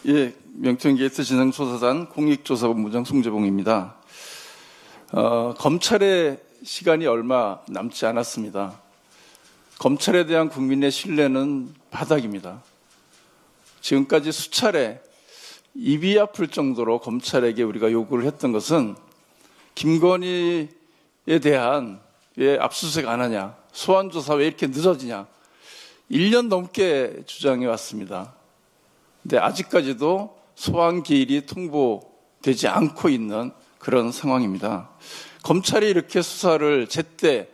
예, 명태균게이트 진상조사단 공익조사본부장 송재봉입니다. 검찰의 시간이 얼마 남지 않았습니다. 검찰에 대한 국민의 신뢰는 바닥입니다. 지금까지 수차례 입이 아플 정도로 검찰에게 우리가 요구를 했던 것은 김건희에 대한 왜 압수수색 안 하냐, 소환조사 왜 이렇게 늦어지냐, 1년 넘게 주장해 왔습니다. 근데 아직까지도 소환 기일이 통보되지 않고 있는 그런 상황입니다. 검찰이 이렇게 수사를 제때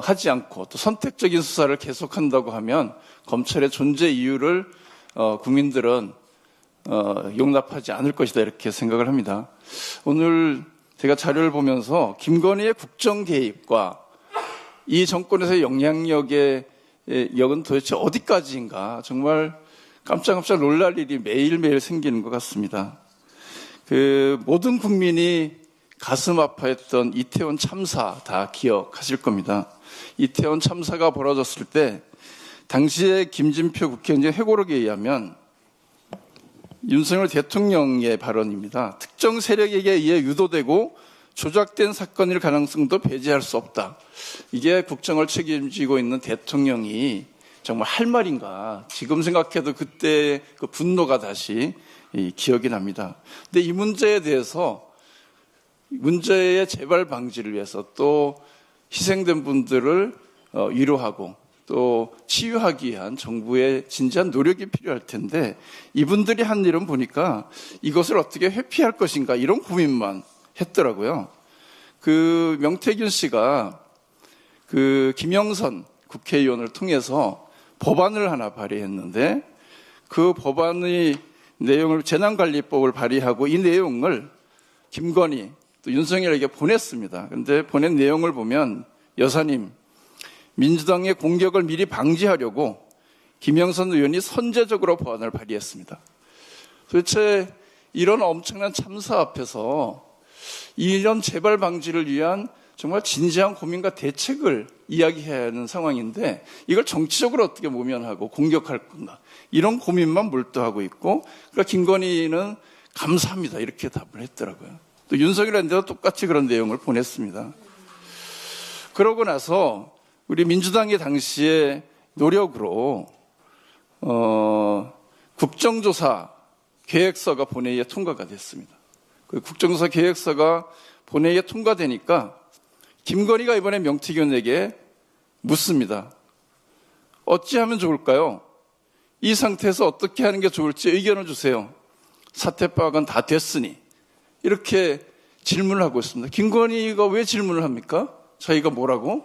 하지 않고 또 선택적인 수사를 계속한다고 하면 검찰의 존재 이유를 국민들은 용납하지 않을 것이다, 이렇게 생각을 합니다. 오늘 제가 자료를 보면서 김건희의 국정 개입과 이 정권에서의 영향력의 역은 도대체 어디까지인가 정말 깜짝깜짝 놀랄 일이 매일매일 생기는 것 같습니다. 모든 국민이 가슴 아파했던 이태원 참사 다 기억하실 겁니다. 이태원 참사가 벌어졌을 때 당시에 김진표 국회의원의 회고록에 의하면 윤석열 대통령의 발언입니다. 특정 세력에게 의해 유도되고 조작된 사건일 가능성도 배제할 수 없다. 이게 국정을 책임지고 있는 대통령이 정말 할 말인가. 지금 생각해도 그때 그 분노가 다시 기억이 납니다. 근데 이 문제에 대해서 문제의 재발 방지를 위해서 또 희생된 분들을 위로하고 또 치유하기 위한 정부의 진지한 노력이 필요할 텐데 이분들이 한 일은 보니까 이것을 어떻게 회피할 것인가 이런 고민만 했더라고요. 명태균 씨가 김영선 국회의원을 통해서 법안을 하나 발의했는데 그 법안의 내용을 재난관리법을 발의하고 이 내용을 김건희 또 윤석열에게 보냈습니다. 그런데 보낸 내용을 보면 여사님, 민주당의 공격을 미리 방지하려고 김영선 의원이 선제적으로 법안을 발의했습니다. 도대체 이런 엄청난 참사 앞에서 이런 재발 방지를 위한 정말 진지한 고민과 대책을 이야기해야 하는 상황인데 이걸 정치적으로 어떻게 모면하고 공격할 건가 이런 고민만 몰두하고 있고 그러니까 김건희는 감사합니다 이렇게 답을 했더라고요. 또 윤석열한테도 똑같이 그런 내용을 보냈습니다. 그러고 나서 우리 민주당이 당시에 노력으로 국정조사 계획서가 본회의에 통과가 됐습니다. 그 국정조사 계획서가 본회의에 통과되니까 김건희가 이번에 명태균에게 묻습니다. 어찌하면 좋을까요? 이 상태에서 어떻게 하는 게 좋을지 의견을 주세요. 사퇴 파악은 다 됐으니 이렇게 질문을 하고 있습니다. 김건희가 왜 질문을 합니까? 자기가 뭐라고?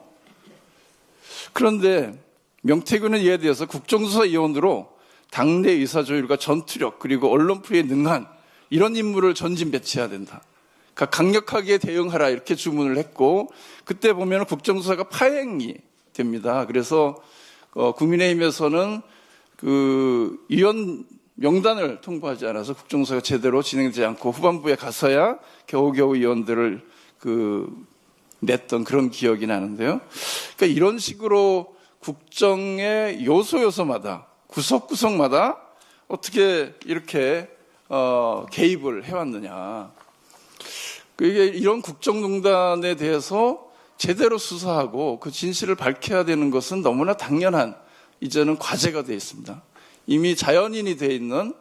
그런데 명태균은 이에 대해서 국정조사위원으로 당내 의사조율과 전투력 그리고 언론 풀이에 능한 이런 인물을 전진 배치해야 된다. 그러니까 강력하게 대응하라 이렇게 주문을 했고 그때 보면 국정조사가 파행이 됩니다. 그래서 국민의힘에서는 위원 명단을 통보하지 않아서 국정조사가 제대로 진행되지 않고 후반부에 가서야 겨우겨우 위원들을 냈던 그런 기억이 나는데요. 그러니까 이런 식으로 국정의 요소마다 구석구석마다 어떻게 이렇게 개입을 해왔느냐. 이게 이런 국정농단에 대해서 제대로 수사하고 그 진실을 밝혀야 되는 것은 너무나 당연한 이제는 과제가 되어 있습니다. 이미 자연인이 되어 있는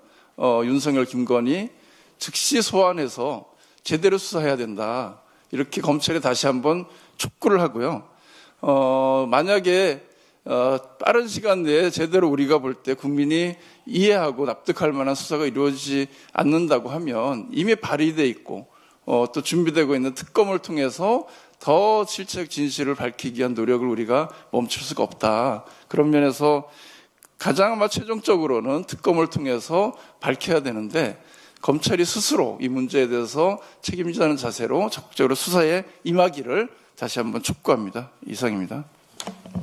윤석열, 김건희 즉시 소환해서 제대로 수사해야 된다. 이렇게 검찰에 다시 한번 촉구를 하고요. 만약에 빠른 시간 내에 제대로 우리가 볼 때 국민이 이해하고 납득할 만한 수사가 이루어지지 않는다고 하면 이미 발의되어 있고 또 준비되고 있는 특검을 통해서 더 실체적 진실을 밝히기 위한 노력을 우리가 멈출 수가 없다. 그런 면에서 가장 아마 최종적으로는 특검을 통해서 밝혀야 되는데 검찰이 스스로 이 문제에 대해서 책임지자는 자세로 적극적으로 수사에 임하기를 다시 한번 촉구합니다. 이상입니다.